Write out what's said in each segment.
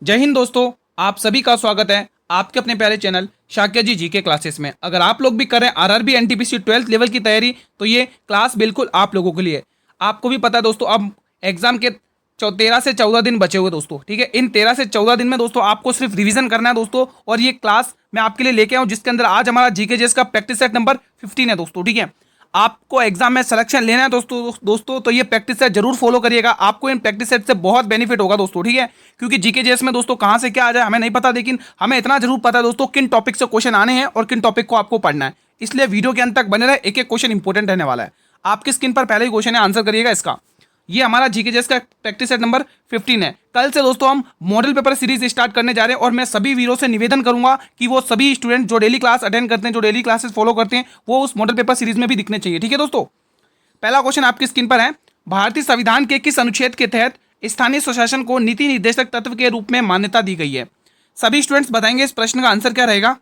जय हिंद दोस्तों, आप सभी का स्वागत है आपके अपने प्यारे चैनल शाक्य जी के क्लासेस में। अगर आप लोग भी कर रहे हैं आरआरबी एनटीपीसी 12th लेवल की तैयारी, तो ये क्लास बिल्कुल आप लोगों के लिए। आपको भी पता है दोस्तों, अब एग्जाम के 13 से 14 दिन बचे हुए दोस्तों। ठीक है, इन 13 से 14 दिन में दोस्तों आपको सिर्फ रिवीजन करना है दोस्तों। और ये क्लास मैं आपके लिए लेके आऊँ जिसके अंदर आज हमारा जीके जेस का प्रैक्टिस सेट नंबर 15 है दोस्तों। ठीक है, आपको एग्जाम में सिलेक्शन लेना है दोस्तों तो ये प्रैक्टिस सेट जरूर फॉलो करिएगा। आपको इन प्रैक्टिस सेट से बहुत बेनिफिट होगा दोस्तों। ठीक है, क्योंकि जीके जेएस में दोस्तों कहां से क्या आ जाए हमें नहीं पता, लेकिन हमें इतना जरूर पता है दोस्तों किन टॉपिक से क्वेश्चन आने हैं और किन टॉपिक को आपको पढ़ना है। इसलिए वीडियो के अंत तक बने रहे, एक एक क्वेश्चन इंपॉर्टेंट रहने वाला है। आपकी स्क्रीन पर पहले ही क्वेश्चन है, आंसर करिएगा इसका। ये हमारा जीके जेएस का प्रैक्टिस सेट नंबर 15 है। कल से दोस्तों हम मॉडल पेपर सीरीज स्टार्ट करने जा रहे हैं और मैं सभी वीरों से निवेदन करूंगा कि वो सभी स्टूडेंट जो डेली क्लास अटेंड करते हैं, जो डेली क्लासेस फॉलो करते हैं, वो उस मॉडल पेपर सीरीज में भी दिखने चाहिए। ठीक है दोस्तों, पहला क्वेश्चन आपकी स्क्रीन पर है। भारतीय संविधान के किस अनुच्छेद के तहत स्थानीय स्वशासन को नीति निर्देशक तत्व के रूप में मान्यता दी गई है? सभी स्टूडेंट्स बताएंगे इस प्रश्न का आंसर क्या रहेगा।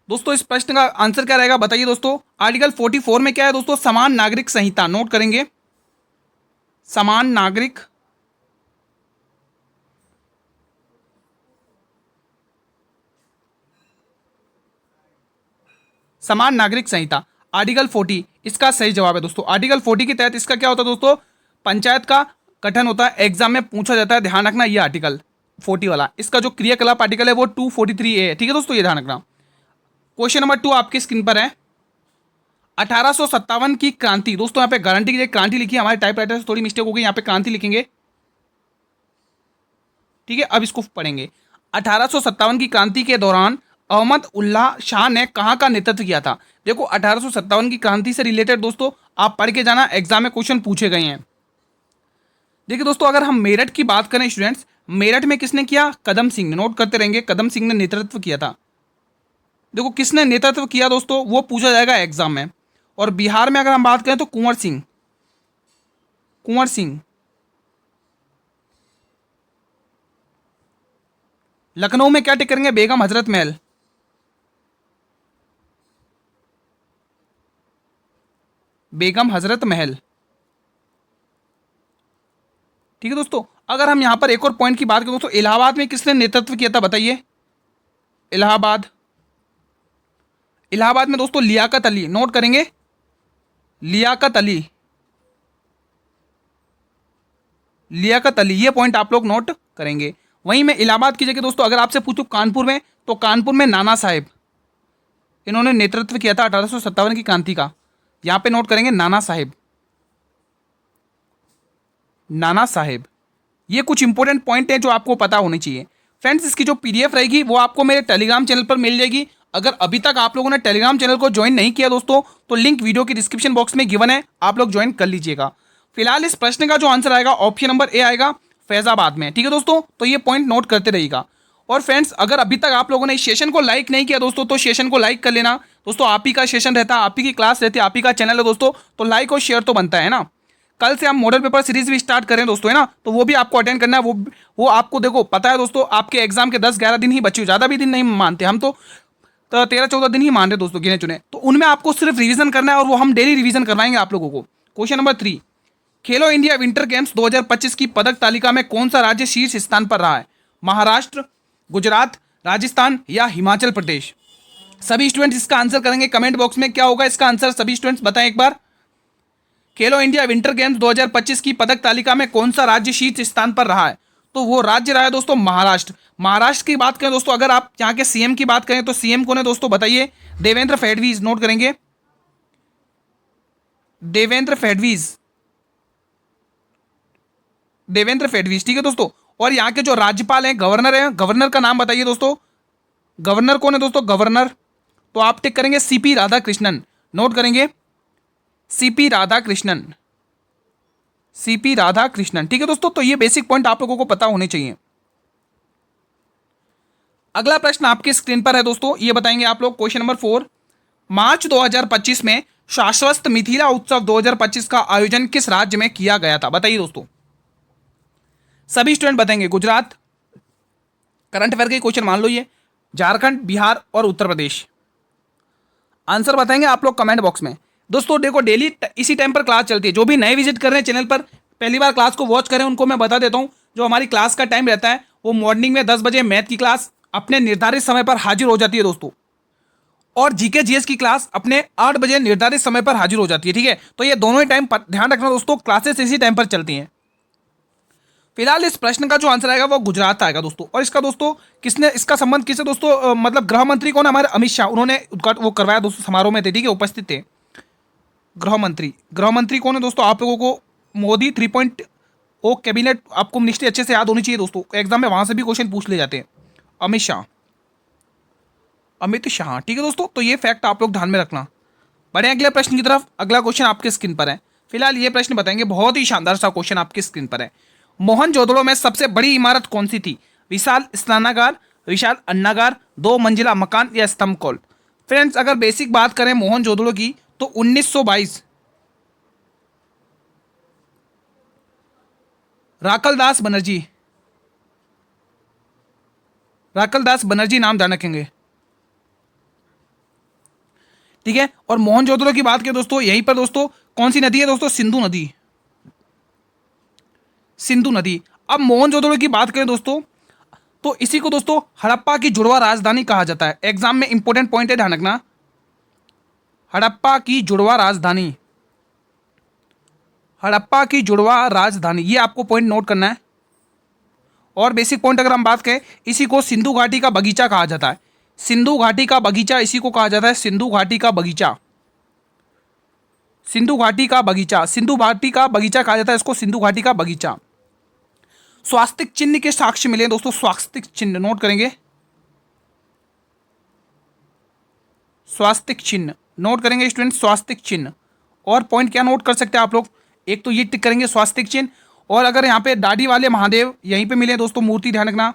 दोस्तों इस प्रश्न का आंसर क्या रहेगा बताइए दोस्तों। आर्टिकल 44 में क्या है दोस्तों? समान नागरिक संहिता। नोट करेंगे, समान नागरिक संहिता, आर्टिकल 40 इसका सही जवाब है दोस्तों। आर्टिकल 40 के तहत इसका क्या होता है दोस्तों? पंचायत का गठन होता है, एग्जाम में पूछा जाता है, ध्यान रखना। ये आर्टिकल 40 वाला, इसका जो क्रियाकलाप आर्टिकल है वो 243A है। ठीक है दोस्तों, ये ध्यान रखना। क्वेश्चन नंबर 2 आपकी स्क्रीन पर है। 1857 की क्रांति। दोस्तों यहाँ पे गारंटी की जगह क्रांति लिखी है, हमारे टाइपराइटर से थोड़ी मिस्टेक हो गई, यहाँ पे क्रांति लिखेंगे। ठीक है, अब इसको पढ़ेंगे। 1857 की क्रांति के दौरान अहमद उल्लाह शाह ने कहाँ का नेतृत्व किया था? देखो 1857 की क्रांति से रिलेटेड दोस्तों आप पढ़ के जाना, एग्जाम में क्वेश्चन पूछे गए हैं। देखिए दोस्तों, अगर हम मेरठ की बात करें स्टूडेंट्स, मेरठ में किसने किया? कदम सिंह ने। नोट करते रहेंगे, कदम सिंह ने नेतृत्व किया था। देखो किसने नेतृत्व किया दोस्तों, वो पूछा जाएगा एग्जाम में। और बिहार में अगर हम बात करें तो कुंवर सिंह। लखनऊ में क्या टिक करेंगे? बेगम हजरत महल। बेगम हजरत महल। ठीक है दोस्तों, अगर हम यहां पर एक और पॉइंट की बात करें दोस्तों, इलाहाबाद में किसने नेतृत्व किया था बताइए? इलाहाबाद इलाहाबाद में दोस्तों लियाकत अली। नोट करेंगे, लियाकत अली। लियाकत अली, ये पॉइंट आप लोग नोट करेंगे। वहीं में इलाहाबाद की जगह दोस्तों अगर आपसे पूछूं कानपुर में, तो कानपुर में नाना साहेब, इन्होंने नेतृत्व किया था 1857 की क्रांति का। यहां पे नोट करेंगे नाना साहेब। नाना साहेब, ये कुछ इंपॉर्टेंट पॉइंट है जो आपको पता होनी चाहिए। फ्रेंड्स इसकी जो पीडीएफ रहेगी वो आपको मेरे टेलीग्राम चैनल पर मिल जाएगी। अगर अभी तक आप लोगों ने टेलीग्राम चैनल को ज्वाइन नहीं किया दोस्तों, तो लिंक वीडियो की डिस्क्रिप्शन बॉक्स में गिवन है, आप लोग ज्वाइन कर लीजिएगा। फिलहाल इस प्रश्न का जो आंसर आएगा ऑप्शन नंबर ए आएगा, फैजाबाद में। ठीक है दोस्तों, तो ये पॉइंट नोट करते रहिएगा। और फ्रेंड्स अगर अभी तक आप लोगों ने इस सेशन को लाइक नहीं किया दोस्तों, तो सेशन को लाइक कर लेना दोस्तों। आप ही का सेशन रहता है, आप ही की क्लास रहती है, आप ही का चैनल है दोस्तों, तो लाइक और शेयर तो बनता है ना। कल से हम मॉडल पेपर सीरीज भी स्टार्ट करें दोस्तों, है ना, तो वो भी आपको अटेंड करना है। वो आपको देखो पता है दोस्तों, आपके एग्जाम के 10-11 दिन ही बचे, ज़्यादा भी दिन नहीं मानते हम तो 13-14 दिन ही मान रहे दोस्तों, गिने चुने। तो उनमें आपको सिर्फ रिवीजन करना है और वो हम डेली रिवीजन करवाएंगे आप लोगों को। क्वेश्चन नंबर 3, खेलो इंडिया विंटर गेम्स 2025 की पदक तालिका में कौन सा राज्य शीर्ष स्थान पर रहा है? महाराष्ट्र, गुजरात, राजस्थान या हिमाचल प्रदेश? सभी स्टूडेंट्स इसका आंसर करेंगे कमेंट बॉक्स में। क्या होगा इसका आंसर, सभी स्टूडेंट्स बताएं एक बार। खेलो इंडिया विंटर गेम्स 2025 की पदक तालिका में कौन सा राज्य शीर्ष स्थान पर रहा है? तो वो राज्य रहा है दोस्तों महाराष्ट्र। महाराष्ट्र की बात करें दोस्तों, अगर आप यहाँ के सीएम की बात करें तो सीएम कौन है दोस्तों बताइए? देवेंद्र फडणवीस। नोट करेंगे, देवेंद्र फडणवीस। देवेंद्र फडणवीस। ठीक है दोस्तों, और यहाँ के जो राज्यपाल हैं, गवर्नर हैं, गवर्नर का नाम बताइए दोस्तों। गवर्नर कौन है दोस्तों? गवर्नर, तो आप टिक करेंगे सीपी राधाकृष्णन। नोट करेंगे सीपी राधाकृष्णन, सीपी राधाकृष्णन। ठीक है दोस्तों, तो ये बेसिक पॉइंट आप लोगों को पता होने चाहिए। अगला प्रश्न आपकी स्क्रीन पर है दोस्तों, ये बताएंगे आप लोग। क्वेश्चन नंबर 4, मार्च 2025 में शाश्वत मिथिला उत्सव 2025 का आयोजन किस राज्य में किया गया था? बताइए दोस्तों, सभी स्टूडेंट बताएंगे। गुजरात, करंट अफेयर के क्वेश्चन मान लो ये, झारखंड, बिहार और उत्तर प्रदेश। आंसर बताएंगे आप लोग कमेंट बॉक्स में। दोस्तों देखो डेली इसी टाइम पर क्लास चलती है, जो भी नए विजिट कर रहे हैं चैनल पर, पहली बार क्लास को वॉच करें, उनको मैं बता देता हूँ जो हमारी क्लास का टाइम रहता है वो मॉर्निंग में 10 बजे मैथ की क्लास अपने निर्धारित समय पर हाजिर हो जाती है दोस्तों, और जीके जीएस की क्लास अपने 8 बजे निर्धारित समय पर हाजिर हो जाती है। ठीक है, तो ये दोनों ही टाइम ध्यान रखना दोस्तों, क्लासेस इसी टाइम पर चलती हैं। फिलहाल इस प्रश्न का जो आंसर आएगा वो गुजरात आएगा दोस्तों। और इसका दोस्तों किसने, इसका संबंध किससे दोस्तों, मतलब गृह मंत्री कौन, हमारे अमित शाह, उन्होंने वो करवाया दोस्तों, समारोह में थे। ठीक है, उपस्थित थे गृह मंत्री कौन है दोस्तों, आप लोगों को मोदी 3.0 कैबिनेट आपको मिनिस्ट्री अच्छे से याद होनी चाहिए दोस्तों, एग्जाम में वहां से भी क्वेश्चन पूछ ले जाते हैं। अमित शाह, ठीक है दोस्तों, तो ये फैक्ट आप लोग ध्यान में रखना। बढ़े अगले प्रश्न की तरफ। अगला क्वेश्चन आपके स्क्रीन पर है। फिलहाल ये प्रश्न बताएंगे, बहुत ही शानदार सा क्वेश्चन आपकी स्क्रीन पर है। मोहनजोदड़ो में सबसे बड़ी इमारत कौन सी थी? विशाल स्नानागार, विशाल अन्नागार, 2 मंजिला मकान या स्तंभ कॉल। फ्रेंड्स, अगर बेसिक बात करें मोहनजोदड़ो की तो 1922 राकलदास बनर्जी नाम ध्यान रखेंगे। ठीक है, और मोहनजोदड़ो की बात करें दोस्तों, यहीं पर दोस्तों कौन सी नदी है दोस्तों? सिंधु नदी। अब मोहनजोदड़ो की बात करें दोस्तों, तो इसी को दोस्तों हड़प्पा की जुड़वा राजधानी कहा जाता है। एग्जाम में इंपॉर्टेंट पॉइंट है, ध्यान रखना, हड़प्पा की जुड़वा राजधानी, ये आपको पॉइंट नोट करना है। और बेसिक पॉइंट अगर हम बात करें, इसी को सिंधु घाटी का बगीचा कहा जाता है। सिंधु घाटी का बगीचा इसी को कहा जाता है, सिंधु घाटी का बगीचा कहा जाता है इसको, सिंधु घाटी का बगीचा। स्वास्तिक चिन्ह के साक्ष्य मिले दोस्तों, स्वास्तिक चिन्ह नोट करेंगे, स्टूडेंट, स्वास्तिक चिन्ह। और पॉइंट क्या नोट कर सकते हैं आप लोग, एक तो ये टिक करेंगे स्वास्तिक चिन्ह, और अगर यहाँ पे दाढ़ी वाले महादेव यहीं पे मिले दोस्तों, मूर्ति ध्यान रखना,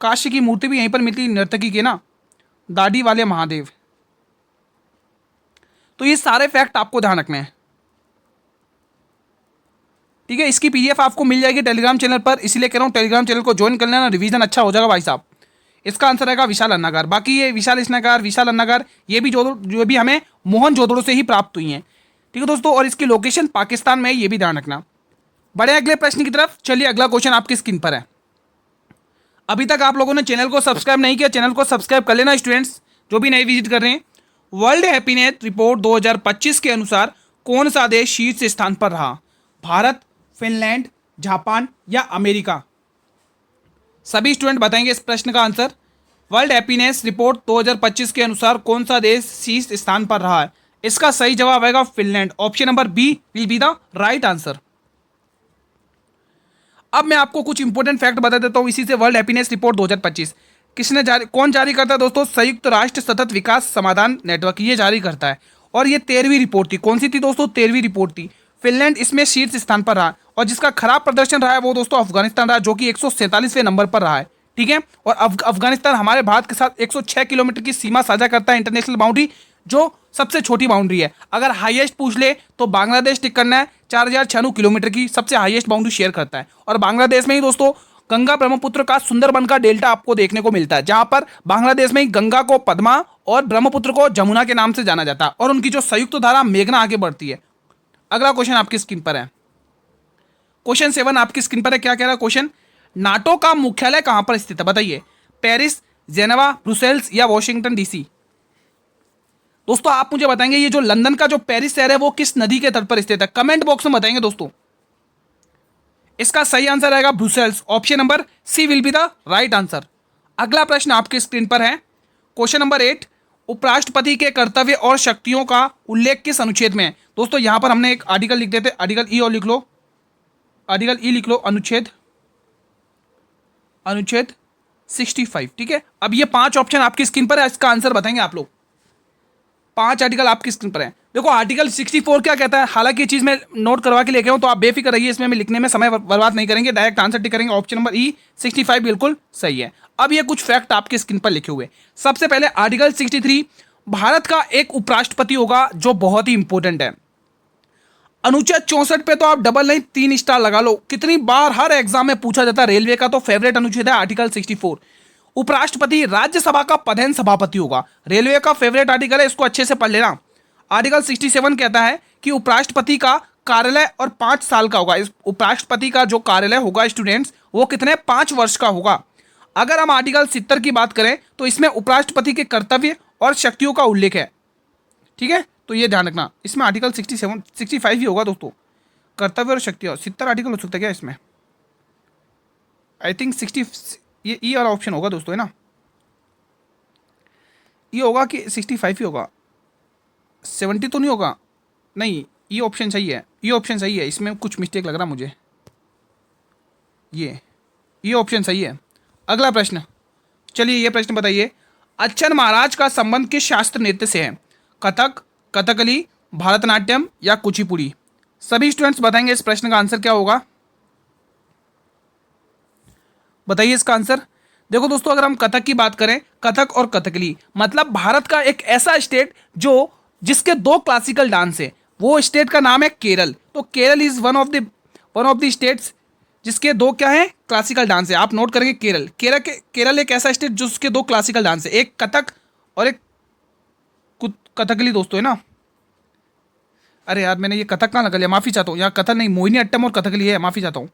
काशी की मूर्ति भी यहीं पर मिलती है, नर्तकी के ना, दाढ़ी वाले महादेव। तो ये सारे फैक्ट आपको ध्यान रखने हैं। ठीक है, इसकी पीडीएफ आपको मिल जाएगी टेलीग्राम चैनल पर, इसीलिए कह रहा हूँ टेलीग्राम चैनल को ज्वाइन कर लेना, रिवीजन अच्छा हो जाएगा भाई साहब। इसका आंसर आएगा विशाल अन्नागार। बाकी ये विशाल अन्नागार ये भी जो भी हमें मोहनजोदड़ो से ही प्राप्त हुई हैं। ठीक है दोस्तों, और इसकी लोकेशन पाकिस्तान में है, ये भी ध्यान रखना। बड़े अगले प्रश्न की तरफ चलिए, अगला क्वेश्चन आपकी स्क्रीन पर है। अभी तक आप लोगों ने चैनल को सब्सक्राइब नहीं किया, चैनल को सब्सक्राइब कर लेना स्टूडेंट्स, जो भी नए विजिट कर रहे हैं। वर्ल्ड हैप्पीनेस रिपोर्ट 2025 के अनुसार कौन सा देश शीर्ष स्थान पर रहा? भारत, फिनलैंड, जापान या अमेरिका? सभी स्टूडेंट बताएंगे इस प्रश्न का आंसर। वर्ल्ड हैप्पीनेस रिपोर्ट 2025 के अनुसार कौन सा देश शीर्ष स्थान पर रहा है? इसका सही जवाब आएगा Finland. Option number B will be the right answer. अब मैं आपको कुछ इंपॉर्टेंट फैक्ट बता देता हूं इसी से। वर्ल्ड हैप्पीनेस रिपोर्ट 2025 कौन जारी करता है दोस्तों? संयुक्त राष्ट्र सतत विकास समाधान नेटवर्क, ये जारी करता है। और ये 13वीं रिपोर्ट थी। कौन सी थी दोस्तों? 13वीं रिपोर्ट थी। फिनलैंड इसमें शीर्ष स्थान पर रहा, और जिसका खराब प्रदर्शन रहा है वो दोस्तों अफगानिस्तान रहा, जो कि 147वें नंबर पर रहा है। ठीक है, और अफगानिस्तान हमारे भारत के साथ 106 किलोमीटर की सीमा साझा करता है, इंटरनेशनल बाउंड्री, जो सबसे छोटी बाउंड्री है। अगर हाईएस्ट पूछ ले तो बांग्लादेश टिक करना है, 4096 किलोमीटर की सबसे हाईएस्ट बाउंड्री शेयर करता है। और बांग्लादेश में ही दोस्तों गंगा ब्रह्मपुत्र का सुंदरबन का डेल्टा आपको देखने को मिलता है, जहां पर बांग्लादेश में ही गंगा को पद्मा और ब्रह्मपुत्र को जमुना के नाम से जाना जाता है, और उनकी जो संयुक्त धारा मेघना आगे बढ़ती है। अगला क्वेश्चन आपकी स्क्रीन पर है, क्वेश्चन 7 आपकी स्क्रीन पर है। क्या कह रहा है क्वेश्चन? नाटो का मुख्यालय कहां पर स्थित है? बताइए, पेरिस, जेनेवा, ब्रुसेल्स या वॉशिंगटन डीसी? दोस्तों आप मुझे बताएंगे ये जो लंदन का जो पेरिस शहर है वो किस नदी के तट पर स्थित है? कमेंट बॉक्स में बताएंगे दोस्तों। इसका सही आंसर आएगा Brussels. Option number C will be the right answer. अगला प्रश्न आपके स्क्रीन पर है, क्वेश्चन नंबर 8, उपराष्ट्रपति के कर्तव्य और शक्तियों का उल्लेख किस अनुच्छेद में है? दोस्तों यहां पर हमने एक आर्टिकल लिख देते, आर्टिकल ई और लिख लो, आर्टिकल ई लिख लो, अनुच्छेद 65। ठीक है, अब ये 5 ऑप्शन आपकी स्क्रीन पर है, इसका आंसर बताएंगे आप लोग। 5 आर्टिकल आपकी स्क्रीन पर है। देखो आर्टिकल 64 क्या कहता है, हालांकि ये चीज मैं नोट करवा के लेके आऊं, तो आप बेफिक्र रहिए, इसमें मैं लिखने में समय बर्बाद नहीं करेंगे, डायरेक्ट आंसर टिक करेंगे। ऑप्शन नंबर ई 65 बिल्कुल सही है। अब ये कुछ फैक्ट आपके स्क्रीन पर लिखे हुए। सबसे पहले आर्टिकल 63, भारत का एक उपराष्ट्रपति होगा, जो बहुत ही इंपॉर्टेंट है। अनुच्छेद 64 पे तो आप डबल नहीं 3 स्टार लगा लो, कितनी बार हर एग्जाम में पूछा जाता है। रेलवे का तो फेवरेट अनुच्छेद है आर्टिकल 64। उपराष्ट्रपति राज्यसभा का प्रधान सभापति होगा, रेलवे का फेवरेट आर्टिकल है, इसको अच्छे से पढ़ लेना। आर्टिकल 67 कहता है कि उपराष्ट्रपति का कार्यालय और 5 साल का होगा। इस उपराष्ट्रपति का जो कार्यालय होगा स्टूडेंट्स, वो कितने 5 वर्ष का होगा। अगर हम आर्टिकल 70 की बात करें तो इसमें उपराष्ट्रपति के कर्तव्य और शक्तियों का उल्लेख है, ठीक है, तो ये ध्यान रखना। इसमें आर्टिकल 67 65 ही होगा दोस्तों, कर्तव्य और शक्तियाँ। 70 आर्टिकल हो सकता है क्या इसमें? आई थिंक 60, ये वाला ऑप्शन होगा दोस्तों, है ना, ये होगा कि 65 ही होगा, 70 तो नहीं होगा। नहीं, ये ऑप्शन सही है, ये ऑप्शन सही है, इसमें कुछ मिस्टेक लग रहा मुझे, ये ऑप्शन सही है। अगला प्रश्न, चलिए ये प्रश्न बताइए, अच्छन महाराज का संबंध किस शास्त्र नृत्य से है? कथक, कथकली, भरतनाट्यम या कुचिपुड़ी? सभी स्टूडेंट्स बताएंगे इस प्रश्न का आंसर क्या होगा, बताइए इसका आंसर। देखो दोस्तों, अगर हम कथक की बात करें, कथक और कथकली मतलब भारत का एक ऐसा स्टेट जिसके 2 क्लासिकल डांस है, वो स्टेट का नाम है केरल। तो Kerala is one of the states जिसके 2 क्या है, क्लासिकल डांस है। आप नोट करेंगे केरल एक ऐसा स्टेट जिसके 2 क्लासिकल डांस है, एक कथक और एक कथकली दोस्तों, है ना। अरे यार, मैंने ये कथक कहाँ लगा लिया, माफी चाहता हूँ। यहाँ कथक नहीं, मोहिनी अट्टम और कथकली है, माफी चाहता हूँ,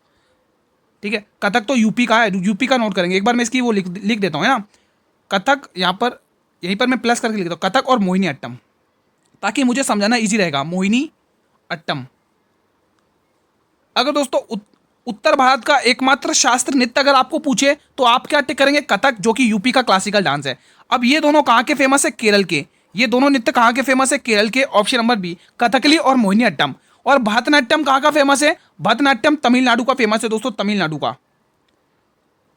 ठीक है। कथक तो यूपी का है, यूपी का नोट करेंगे। एक बार मैं इसकी वो लिख देता हूँ, है ना, कथक, यहाँ पर यहीं पर मैं प्लस करके लिख देता हूँ, कथक और मोहिनी अट्टम, ताकि मुझे समझाना इजी रहेगा। मोहिनी अट्टम। अगर दोस्तों उत्तर भारत का एकमात्र शास्त्र नृत्य अगर आपको पूछे तो आप क्या टिक करेंगे? कथक, जो कि यूपी का क्लासिकल डांस है। अब ये दोनों कहाँ के फेमस है? केरल के। ये दोनों नृत्य कहाँ के फेमस है? केरल के। ऑप्शन नंबर बी, कथकली और मोहिनी अट्टम। और भरतनाट्यम कहाँ का फेमस है? भरतनाट्यम तमिलनाडु का फेमस है दोस्तों, तमिलनाडु का।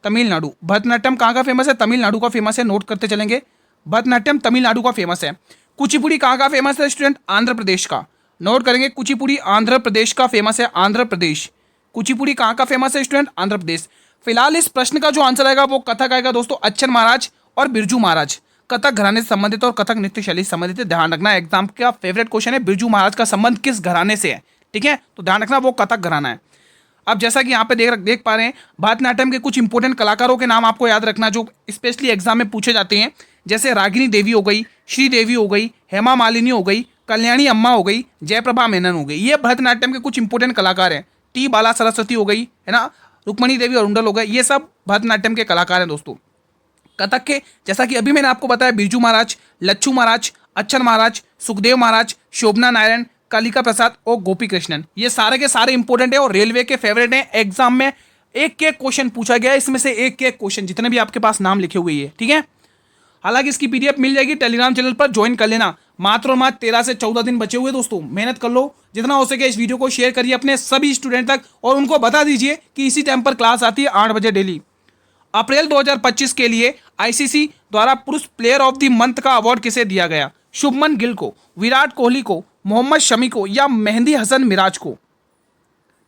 तमिलनाडु। भरतनाट्यम कहाँ का फेमस है? तमिलनाडु का फेमस है, नोट करते चलेंगे। भरतनाट्यम तमिलनाडु का फेमस है। कुचिपुड़ी कहाँ का फेमस है स्टूडेंट? आंध्र प्रदेश का। नोट करेंगे, कुचिपुड़ी आंध्र प्रदेश का फेमस है, आंध्र प्रदेश। कुचिपुड़ी कहाँ का फेमस है स्टूडेंट? आंध्र प्रदेश। फिलहाल इस प्रश्न का जो आंसर आएगा वो कथक आएगा दोस्तों, अच्छन महाराज और बिरजू महाराज। कथक घराने से संबंधित और कथक नृत्य शैली से संबंधित। ध्यान रखना, एग्जाम का फेवरेट क्वेश्चन है, बिरजू महाराज का संबंध किस घराने से है, ठीक है, तो ध्यान रखना वो कथक घराना है। अब जैसा कि यहाँ पे देख पा रहे हैं, भरतनाट्यम के कुछ इंपॉर्टेंट कलाकारों के नाम आपको याद रखना जो स्पेशली एग्जाम में पूछे जाते हैं, जैसे रागिनी देवी हो गई, श्री देवी हो गई, हेमा मालिनी हो गई, कल्याणी अम्मा हो गई, जयप्रभा मेनन हो गई। ये भरतनाट्यम के कुछ इंपॉर्टेंट कलाकार हैं। टी बाला सरस्वती हो गई, है ना, रुक्मणी देवी अरुंडल हो गए, ये सब भरतनाट्यम के कलाकार हैं दोस्तों। कथक के जैसा कि अभी मैंने आपको बताया, बिरजू महाराज, लच्छू महाराज, अच्छन महाराज, सुखदेव महाराज, शोभना नारायण, कालिका प्रसाद और गोपी कृष्णन, ये सारे के सारे इंपॉर्टेंट है और रेलवे के फेवरेट हैं। एग्जाम में एक एक क्वेश्चन पूछा गया है, इसमें से एक एक क्वेश्चन जितने भी आपके पास नाम लिखे हुए हैं, ठीक है। हालांकि इसकी पीडीएफ मिल जाएगी, टेलीग्राम चैनल पर ज्वाइन कर लेना। मात्र और मात्र 13 से 14 दिन बचे हुए दोस्तों, मेहनत कर लो, जितना हो सके इस वीडियो को शेयर करिए अपने सभी स्टूडेंट तक और उनको बता दीजिए कि इसी टाइम पर क्लास आती है 8 बजे डेली। अप्रैल 2025 के लिए आईसीसी द्वारा पुरुष प्लेयर ऑफ द मंथ का अवार्ड किसे दिया गया? शुभमन गिल को, विराट कोहली को, मोहम्मद शमी को या मेहंदी हसन मिराज को?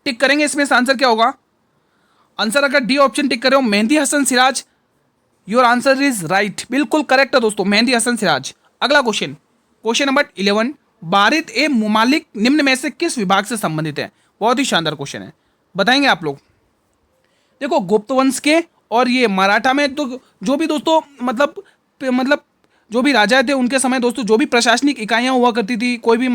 टिक करेंगे, इसमें से आंसर क्या होगा? आंसर अगर डी ऑप्शन टिक करे हो, Mehdi Hasan Siraj, your answer is right, बिल्कुल करेक्ट है दोस्तों, मेहंदी हसन सिराज। अगला क्वेश्चन, क्वेश्चन नंबर 11, बारिद ए मुमालिक निम्न में से किस विभाग से संबंधित है? बहुत ही शानदार क्वेश्चन है, बताएंगे आप लोग। देखो, गुप्त वंश के और ये मराठा में तो जो भी दोस्तों मतलब जो भी राजा थे उनके समय दोस्तों, जो भी प्रशासनिक इकाइयां हुआ करती थी, कोई भी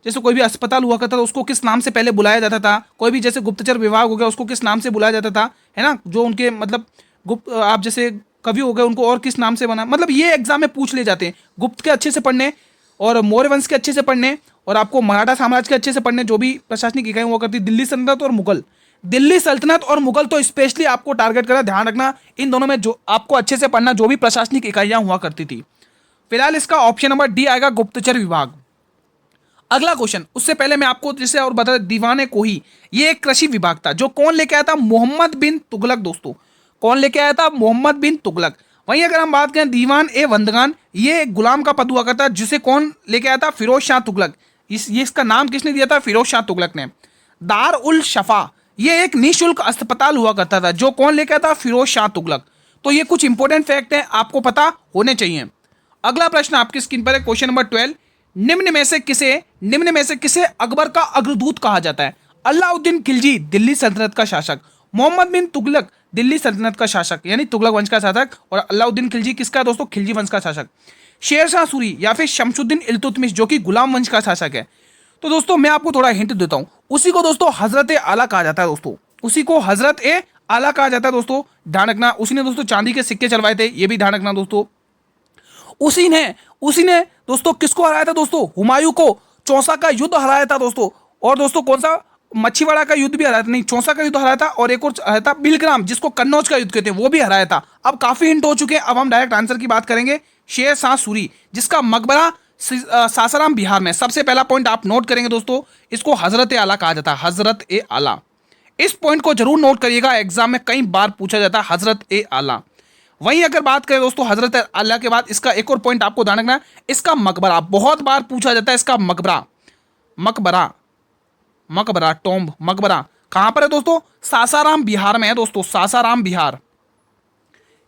जैसे कोई भी अस्पताल हुआ करता था उसको किस नाम से पहले बुलाया जाता था, कोई भी जैसे गुप्तचर विभाग हो गया उसको किस नाम से बुलाया जाता था, है ना, जो उनके गुप्त, आप जैसे कवि हो गए उनको और किस नाम से बना, ये एग्जाम में पूछ ले जाते हैं। गुप्त के अच्छे से पढ़ने और मौर्य वंश के अच्छे से पढ़ने और आपको मराठा साम्राज्य के अच्छे से पढ़ने, जो भी प्रशासनिक इकाई हुआ करती, दिल्ली सल्तनत और मुगल। दिल्ली सल्तनत और मुगल तो स्पेशली आपको टारगेट करना, ध्यान रखना, इन दोनों में जो आपको अच्छे से पढ़ना, जो भी प्रशासनिक इकाइयां हुआ करती थी। फिलहाल इसका ऑप्शन नंबर डी आएगा, गुप्तचर विभाग। अगला क्वेश्चन, उससे पहले मैं आपको जैसे और बता दें, दीवाने कोही ये एक कृषि विभाग था जो कौन लेके आया था? मोहम्मद बिन तुगलक दोस्तों। कौन लेके आया था? मोहम्मद बिन तुगलक। वहीं अगर हम बात करें दीवान ए वंदगान, ये एक गुलाम का पद हुआ करता है जिसे कौन लेके आया था? फिरोज शाह तुगलक। इसका नाम किसने दिया था? फिरोज शाह तुगलक ने। दार उल शफा, ये एक निःशुल्क अस्पताल हुआ करता था जो कौन लेके आया था? फिरोज शाह तुगलक। तो ये कुछ इंपॉर्टेंट फैक्ट है, आपको पता होने चाहिए। अगला प्रश्न आपकी स्क्रीन पर है, क्वेश्चन नंबर 12, निम्न में से किसे अकबर का अग्रदूत कहा जाता है? अलाउद्दीन खिलजी, दिल्ली सल्तनत का शासक। मोहम्मद बिन तुगलक, दिल्ली सल्तनत का शासक यानी तुगलक वंश का शासक। और अलाउद्दीन खिलजी किसका दोस्तों? खिलजी वंश का शासक। शेरशाह सूरी या फिर शमसुद्दीन इल्तुतमिश जो कि गुलाम वंश का शासक है। तो दोस्तों मैं आपको थोड़ा हिंट देता हूं, उसी को दोस्तों हजरत आला कहा जाता है दोस्तों, उसी को हजरत ए आला कहा जाता है दोस्तों, ध्यान रखना। उसी ने दोस्तों चांदी के सिक्के चलवाए थे, ये भी ध्यान रखना दोस्तों। उसी ने दोस्तों किसको हराया था दोस्तों, हुमायूं को, चौसा का युद्ध हराया था दोस्तों। और दोस्तों कौन सा, मच्छीवाड़ा का युद्ध भी हराया था, नहीं चौसा का युद्ध हराया था, और एक और हराया था बिलग्राम, जिसको कन्नौज का युद्ध कहते हैं, वो भी हराया था। अब काफी हिंट हो चुके हैं, अब हम डायरेक्ट आंसर की बात करेंगे। शेर शाह सूरी, जिसका मकबरा सासाराम बिहार में। सबसे पहला पॉइंट आप नोट करेंगे दोस्तों, इसको हजरत आला कहा जाता है, हजरत ए आला। इस पॉइंट को जरूर नोट करिएगा, एग्जाम में कई बार पूछा जाता है हजरत ए आला। वहीं अगर बात करें दोस्तों हजरत आला के बाद, इसका एक और पॉइंट आपको ध्यान रखना है, इसका मकबरा बहुत बार पूछा जाता है। इसका मकबरा, मकबरा मकबरा टॉम्ब, मकबरा कहां पर है दोस्तों, सासाराम बिहार में है दोस्तों, सासाराम बिहार।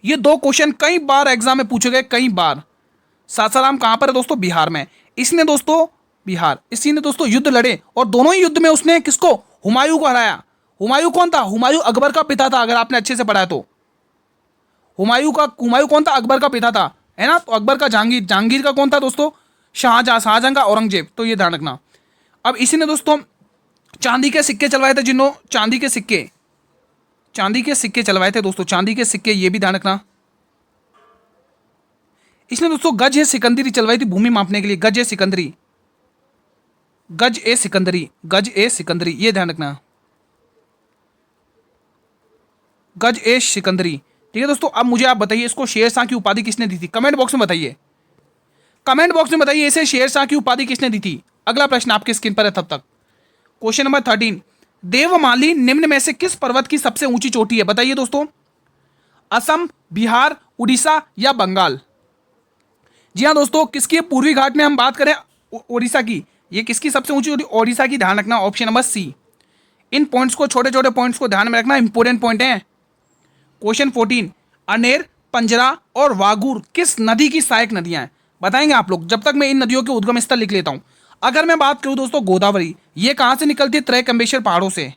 ये दो क्वेश्चन कई बार एग्जाम में पूछे गए, कई बार। सासाराम कहां पर है दोस्तों, बिहार में। इसने दोस्तों बिहार, इसी ने दोस्तों युद्ध लड़े, और दोनों ही युद्ध में उसने किसको, हुमायूं को हराया। हुमायूं कौन था, हुमायूं अकबर का पिता था, अगर आपने अच्छे से पढ़ा है तो। हुमायूं कौन था, अकबर का पिता था, है ना। तो अकबर का जहांगीर, जहांगीर का कौन था दोस्तों, शाहजहां, शाहजहां का औरंगजेब, तो ये ध्यान रखना। अब इसी ने दोस्तों चांदी के सिक्के चलवाए थे, जिन्हों चांदी के सिक्के चलवाए थे दोस्तों, चांदी के सिक्के, ये भी ध्यान रखना। इसने दोस्तों गज ए सिकंदरी चलवाई थी भूमि मापने के लिए, गज ए सिकंदरी, गज ए सिकंदरी, गज ए सिकंदरी, ये ध्यान रखना, गज ए सिकंदरी। ठीक है दोस्तों, अब मुझे आप बताइए, इसको शेरशाह की उपाधि किसने दी थी, कमेंट बॉक्स में बताइए, कमेंट बॉक्स में बताइए, इसे शेरशाह की उपाधि किसने दी थी। अगला प्रश्न आपके स्क्रीन पर है तब तक। क्वेश्चन नंबर 13, देवमाली निम्न में से किस पर्वत की सबसे ऊंची चोटी है, बताइए दोस्तों। असम, बिहार, उड़ीसा या बंगाल। जी हाँ दोस्तों, किसकी पूर्वी घाट में हम बात करें, उड़ीसा की, ये किसकी सबसे ऊंची, उड़ीसा की, ध्यान रखना, ऑप्शन नंबर सी। इन पॉइंट्स को, छोटे छोटे पॉइंट्स को ध्यान में रखना, इंपोर्टेंट पॉइंट है। क्वेश्चन 14, अनेर, पंजरा और वागुर किस नदी की सहायक नदियां हैं, बताएंगे आप लोग, जब तक मैं इन नदियों के उद्गम स्थल लिख लेता हूं। अगर मैं बात करूं दोस्तों गोदावरी, ये कहां से निकलती है, त्रयकम्बेश्वर पहाड़ों से,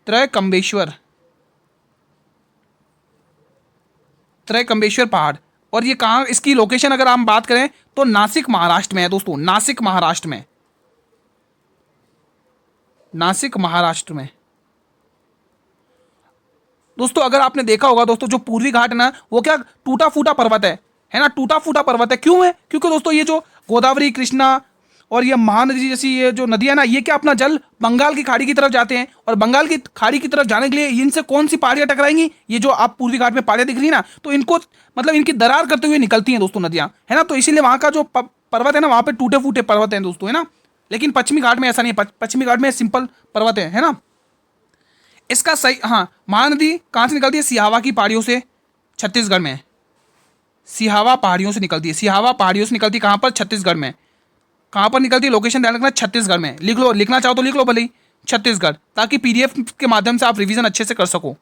त्रयकम्बेश्वर पहाड़। और ये कहां, इसकी लोकेशन अगर हम बात करें तो नासिक महाराष्ट्र में है दोस्तों, नासिक महाराष्ट्र में, नासिक महाराष्ट्र में। दोस्तों अगर आपने देखा होगा दोस्तों, जो पूर्वी घाट है ना, वो क्या टूटा फूटा पर्वत है ना, टूटा फूटा पर्वत है। क्यों है, क्योंकि दोस्तों ये जो गोदावरी, कृष्णा और ये महानदी जैसी ये जो नदियां ना, ये क्या अपना जल बंगाल की खाड़ी की तरफ जाते हैं, और बंगाल की खाड़ी की तरफ जाने के लिए इनसे कौन सी पहाड़ियां टकराएंगी, ये जो आप पूर्वी घाट में पहाड़ियां दिख रही ना, तो इनको मतलब इनकी दरार करते हुए निकलती हैं दोस्तों नदियां, है ना। तो इसीलिए वहां का जो पर्वत है ना, वहां पे टूटे फूटे पर्वत है दोस्तों, है ना। लेकिन पश्चिमी घाट में ऐसा नहीं है, पश्चिमी घाट में सिंपल पर्वत है ना। इसका सही, हाँ, महानदी कहां से निकलती है, सिहावा की पहाड़ियों से, छत्तीसगढ़ में, सिहावा पहाड़ियों से निकलती है, सिहावा पहाड़ियों से निकलती है, कहां पर, छत्तीसगढ़ में। कहां पर निकलती है, लोकेशन ध्यान रखना, छत्तीसगढ़ में। लिख लो, लिखना चाहो तो लिख लो भले ही, छत्तीसगढ़, ताकि पीडीएफ के माध्यम से आप रिवीजन अच्छे से कर सको,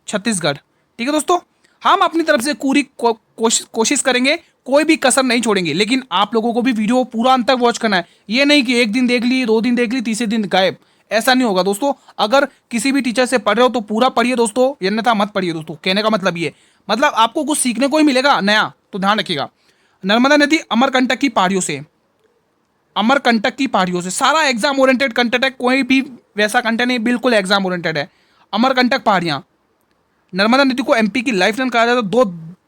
छत्तीसगढ़। ठीक है दोस्तों, हम अपनी तरफ से पूरी कोशिश करेंगे, कोई भी कसर नहीं छोड़ेंगे, लेकिन आप लोगों को भी वीडियो पूरा अंत तक वॉच करना है। ये नहीं कि एक दिन देख ली, 2 दिन देख ली, तीसरे दिन गायब, ऐसा नहीं होगा दोस्तों। अगर किसी भी टीचर से पढ़ रहे हो तो पूरा पढ़िए दोस्तों, अन्यथा मत पढ़िए दोस्तों। कहने का मतलब ये, मतलब आपको कुछ सीखने को ही मिलेगा नया, तो ध्यान रखिएगा। नर्मदा नदी अमरकंटक की पहाड़ियों से, अमरकंटक की पहाड़ियों से, सारा एग्जाम ओरिएंटेड कंटेंट है, कोई भी वैसा कंटेंट नहीं, बिल्कुल एग्जाम ओरिएंटेड है। अमरकंटक पहाड़ियां, नर्मदा नदी को एमपी की लाइफ लाइन कहा जाता है।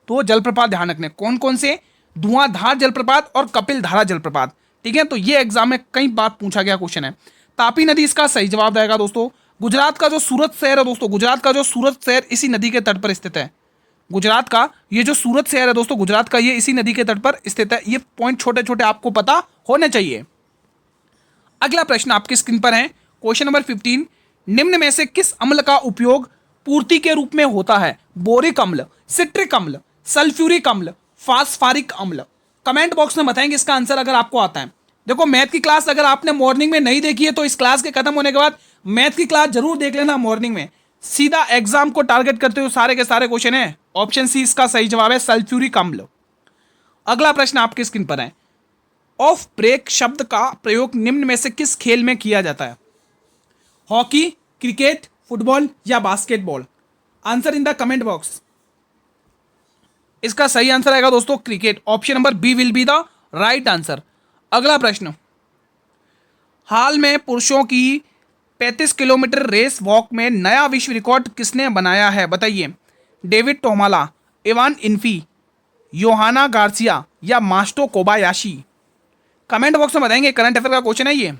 दो जलप्रपात ध्यान रखने, कौन कौन से, धुआंधार जलप्रपात और कपिल धारा जलप्रपात। ठीक है, तो ये एग्जाम में कई बार पूछा गया क्वेश्चन है। तापी नदी इसका सही जवाब रहेगा दोस्तों। गुजरात का जो सूरत शहर है दोस्तों, गुजरात का जो सूरत शहर इसी नदी के तट पर स्थित है। गुजरात का ये जो सूरत शहर है दोस्तों, गुजरात का ये इसी नदी के तट पर स्थित है। ये पॉइंट छोटे छोटे आपको पता होने चाहिए। अगला प्रश्न आपकी स्क्रीन पर है, क्वेश्चन नंबर 15, निम्न में से किस अम्ल का उपयोग पूर्ति के रूप में होता है, बोरिक अम्ल, सिट्रिक अम्ल, सल्फ्यूरिक अम्ल, फास्फोरिक अम्ल। कमेंट बॉक्स में बताएंगे इसका आंसर अगर आपको आता है। देखो मैथ की क्लास अगर आपने मॉर्निंग में नहीं देखी है तो इस क्लास के खत्म होने के बाद मैथ की क्लास जरूर देख लेना मॉर्निंग में। सीधा एग्जाम को टारगेट करते हुए सारे के सारे क्वेश्चन है। ऑप्शन सी इसका सही जवाब है, सल्फ्यूरिक अम्ल। अगला प्रश्न आपकी स्क्रीन पर है, ऑफ ब्रेक शब्द का प्रयोग निम्न में से किस खेल में किया जाता है, हॉकी, क्रिकेट, फुटबॉल या basketball. Answer in the comment box. इसका सही आंसर आएगा दोस्तों cricket. Option number B will be the right answer. अगला प्रश्न, हाल में पुरुषों की 35 किलोमीटर रेस वॉक में नया विश्व रिकॉर्ड किसने बनाया है? बताइए। David Tomala, Ivan Infi, Johanna Garcia या मास्टो कोबायाशी? कमेंट बॉक्स में बताएंगे। करंट अफेयर का क्वेश्चन है ये।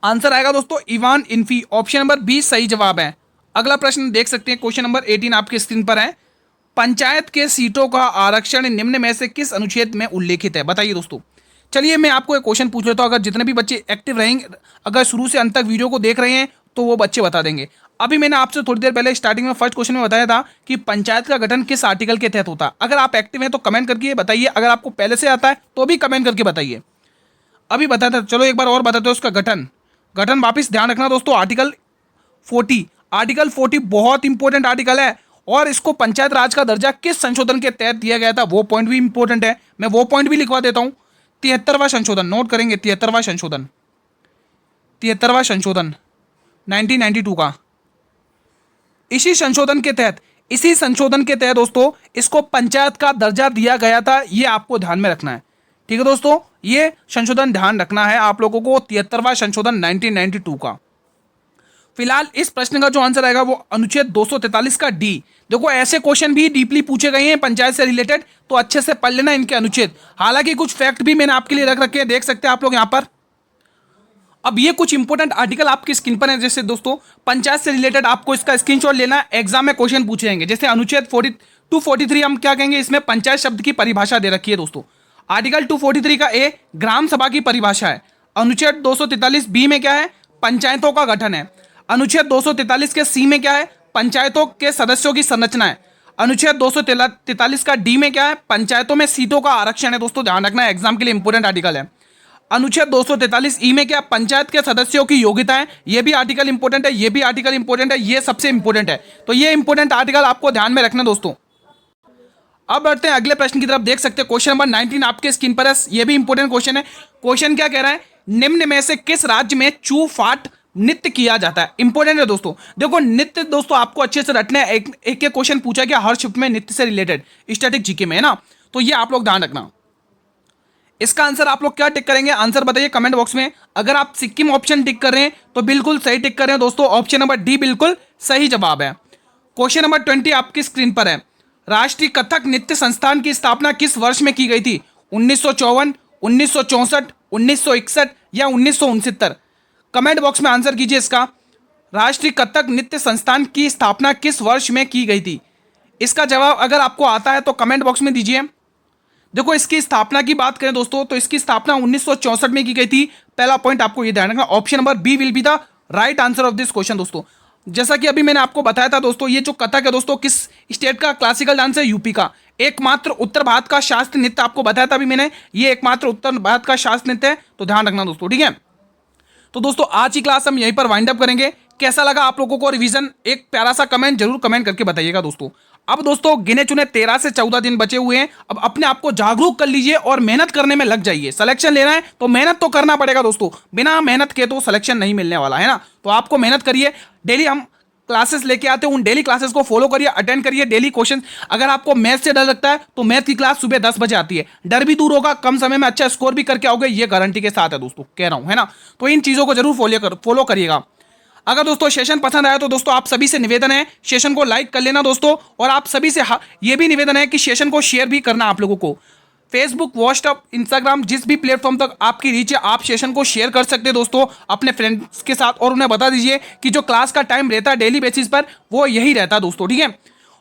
आंसर आएगा दोस्तों इवान इन्फी। ऑप्शन नंबर बी सही जवाब है। अगला प्रश्न देख सकते हैं, क्वेश्चन नंबर 18 आपकी स्क्रीन पर है। पंचायत के सीटों का आरक्षण निम्न में से किस अनुच्छेद में उल्लेखित है? बताइए दोस्तों। चलिए मैं आपको एक क्वेश्चन पूछ लेता हूँ, अगर जितने भी बच्चे एक्टिव रहेंगे, अगर शुरू से अंत तक वीडियो को देख रहे हैं तो वो बच्चे बता देंगे। अभी मैंने आपसे थोड़ी देर पहले स्टार्टिंग में फर्स्ट क्वेश्चन में बताया था कि पंचायत का गठन किस आर्टिकल के तहत होता है। अगर आप एक्टिव हैं तो कमेंट करके बताइए, अगर आपको पहले से आता है तो भी कमेंट करके बताइए। अभी बताया था, चलो एक बार और बताते हैं उसका गठन। गठन वापिस ध्यान रखना दोस्तों, आर्टिकल 40। आर्टिकल 40 बहुत इंपॉर्टेंट आर्टिकल है और इसको पंचायत राज का दर्जा किस संशोधन के तहत दिया गया था वो पॉइंट भी इंपॉर्टेंट है। मैं वो पॉइंट भी लिखवा देता हूं। 73वां संशोधन, नोट करेंगे। 73वां संशोधन 1992 का। इसी संशोधन के तहत दोस्तों इसको पंचायत का दर्जा दिया गया था। ये आपको ध्यान में रखना है, ठीक है दोस्तों। ये संशोधन ध्यान रखना है आप लोगों को, 73वां संशोधन 1992 का। फिलहाल इस प्रश्न का जो आंसर आएगा वो अनुच्छेद 243 का डी। देखो ऐसे क्वेश्चन भी डीपली पूछे गए हैं पंचायत से रिलेटेड, तो अच्छे से पढ़ लेना इनके अनुच्छेद। हालांकि कुछ फैक्ट भी मैंने आपके लिए रख रखे हैं, देख सकते हैं आप लोग यहाँ पर। अब ये कुछ इंपॉर्टेंट आर्टिकल आपकी स्क्रीन पर है। जैसे दोस्तों पंचायत से रिलेटेड आपको इसका स्क्रीनशॉट लेना है, एग्जाम में क्वेश्चन पूछे जाएंगे। जैसे अनुच्छेद 243 हम क्या कहेंगे, इसमें पंचायत शब्द की परिभाषा दे रखी है दोस्तों। आर्टिकल 243 का ए ग्राम सभा की परिभाषा है। अनुच्छेद 243 बी में क्या है, पंचायतों का गठन है। अनुच्छेद 243 के सी में क्या है, पंचायतों के सदस्यों की संरचना है। अनुच्छेद 243 का डी में क्या है, पंचायतों में सीटों का आरक्षण है। दोस्तों ध्यान रखना, एग्जाम के लिए इंपॉर्टेंट आर्टिकल है। अनुच्छेद 243 ई में क्या, पंचायत के सदस्यों की योग्यता है। ये भी आर्टिकल इंपॉर्टेंट है, ये भी आर्टिकल इंपॉर्टेंट है, ये सबसे इंपॉर्टेंट है। तो ये इंपॉर्टेंट आर्टिकल आपको ध्यान में रखना दोस्तों। अब बढ़ते हैं अगले प्रश्न की तरफ। देख सकते हैं क्वेश्चन नंबर 19 आपके स्क्रीन पर है। ये भी इंपॉर्टेंट क्वेश्चन है। क्वेश्चन क्या कह रहा है, निम्न में से किस राज्य में चू फाट नृत्य किया जाता है? इंपॉर्टेंट है दोस्तों। देखो नृत्य दोस्तों आपको अच्छे से रटना है। एक क्वेश्चन पूछा गया हर शिफ्ट में नृत्य से रिलेटेड, स्टैटिक जीके में, है ना। तो ये आप लोग ध्यान रखना। इसका आंसर आप लोग क्या टिक करेंगे, आंसर बताइए कमेंट बॉक्स में। अगर आप सिक्किम ऑप्शन टिक कर रहे हैं तो बिल्कुल सही टिक कर रहे हैं दोस्तों। ऑप्शन नंबर डी बिल्कुल सही जवाब है। क्वेश्चन नंबर 20 आपकी स्क्रीन पर है। राष्ट्रीय कथक नृत्य संस्थान की स्थापना किस वर्ष में की गई थी? 1954, 1964, 1961 या 1969? कमेंट बॉक्स में आंसर कीजिए इसका। राष्ट्रीय कथक नृत्य संस्थान की स्थापना किस वर्ष में की गई थी? इसका जवाब अगर आपको आता है तो कमेंट बॉक्स में दीजिए। देखो इसकी स्थापना की बात करें दोस्तों तो इसकी स्थापना 1964 में की गई थी। पहला पॉइंट आपको ये ध्यान रखना, option number B will be the right answer of this question दोस्तों। जैसा कि अभी मैंने आपको बताया था दोस्तों, ये जो कथक है दोस्तों किस स्टेट का क्लासिकल डांस है? यूपी का। एकमात्र उत्तर भारत का शास्त्रीय नृत्य आपको बताया था अभी मैंने, ये एकमात्र उत्तर भारत का शास्त्रीय नृत्य है, तो ध्यान रखना दोस्तों, ठीक है। तो दोस्तों आज की क्लास हम यहीं पर वाइंड अप करेंगे। कैसा लगा आप लोगों को रिवीजन, एक प्यारा सा कमेंट जरूर कमेंट करके बताइएगा दोस्तों। अब दोस्तों गिने चुने 13 से 14 दिन बचे हुए हैं। अब अपने आप को जागरूक कर लीजिए और मेहनत करने में लग जाइए। सिलेक्शन लेना है तो मेहनत तो करना पड़ेगा दोस्तों, बिना मेहनत के तो सिलेक्शन नहीं मिलने वाला है ना। तो आपको मेहनत करिए। डेली हम क्लासेस लेके आते हैं, उन डेली क्लासेस को फॉलो करिए, अटेंड करिए। डेली क्वेश्चन, अगर आपको मैथ से डर लगता है तो मैथ की क्लास सुबह 10 बजे आती है। डर भी दूर होगा, कम समय में अच्छा स्कोर भी करके आओगे, ये गारंटी के साथ है दोस्तों, कह रहा हूं, है ना। तो इन चीजों को जरूर फॉलो करिएगा। अगर दोस्तों सेशन पसंद आया तो दोस्तों आप सभी से निवेदन है सेशन को लाइक कर लेना दोस्तों, और आप सभी से ये भी निवेदन है कि सेशन को शेयर भी करना आप लोगों को। फेसबुक, व्हाट्सएप, इंस्टाग्राम, जिस भी प्लेटफॉर्म तक आपकी रीच है आप सेशन को शेयर कर सकते हैं दोस्तों अपने फ्रेंड्स के साथ, और उन्हें बता दीजिए कि जो क्लास का टाइम रहता है डेली बेसिस पर वो यही रहता है दोस्तों, ठीक है।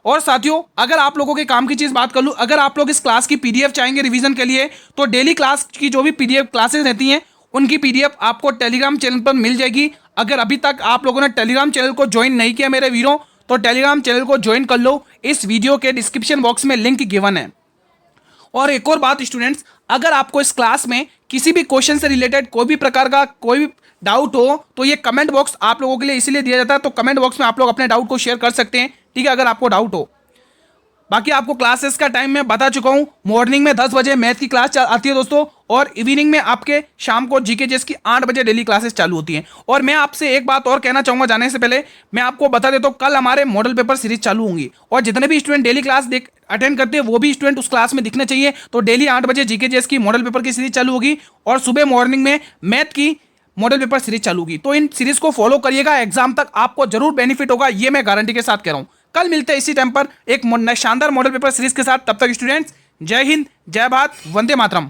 और साथियों अगर आप लोगों के काम की चीज़ बात कर लूँ, अगर आप लोग इस क्लास की पीडीएफ चाहेंगे रिवीजन के लिए तो डेली क्लास की जो भी पीडीएफ क्लासेस रहती हैं उनकी पीडीएफ आपको टेलीग्राम चैनल पर मिल जाएगी। अगर अभी तक आप लोगों ने टेलीग्राम चैनल को ज्वाइन नहीं किया मेरे वीरों, तो टेलीग्राम चैनल को ज्वाइन कर लो। इस वीडियो के डिस्क्रिप्शन बॉक्स में लिंक गिवन है। और एक और बात स्टूडेंट्स, अगर आपको इस क्लास में किसी भी क्वेश्चन से रिलेटेड कोई भी प्रकार का कोई भी डाउट हो तो ये कमेंट बॉक्स आप लोगों के लिए इसीलिए दिया जाता है, तो कमेंट बॉक्स में आप लोग अपने डाउट को शेयर कर सकते हैं, ठीक है, अगर आपको डाउट हो। बाकी आपको क्लासेस का टाइम मैं बता चुका हूँ। मॉर्निंग में 10 बजे मैथ की क्लास आती है दोस्तों, और इवनिंग में आपके शाम को जीके जेस की 8 बजे डेली क्लासेस चालू होती हैं। और मैं आपसे एक बात और कहना चाहूँगा जाने से पहले, मैं आपको बता देता हूँ कल हमारे मॉडल पेपर सीरीज चालू होंगी, और जितने भी स्टूडेंट डेली क्लास अटेंड करते हैं वो भी स्टूडेंट उस क्लास में दिखने चाहिए। तो डेली 8 बजे जीके जेस की मॉडल पेपर की सीरीज चालू होगी, और सुबह मॉर्निंग में मैथ की मॉडल पेपर सीरीज चलूगी। तो इन सीरीज को फॉलो करिएगा, एग्जाम तक आपको जरूर बेनिफिट होगा, ये मैं गारंटी के साथ कह रहा हूँ। कल मिलते हैं इसी टाइम पर एक शानदार मॉडल पेपर सीरीज के साथ। तब तक स्टूडेंट्स, जय हिंद, जय भारत, वंदे मातरम।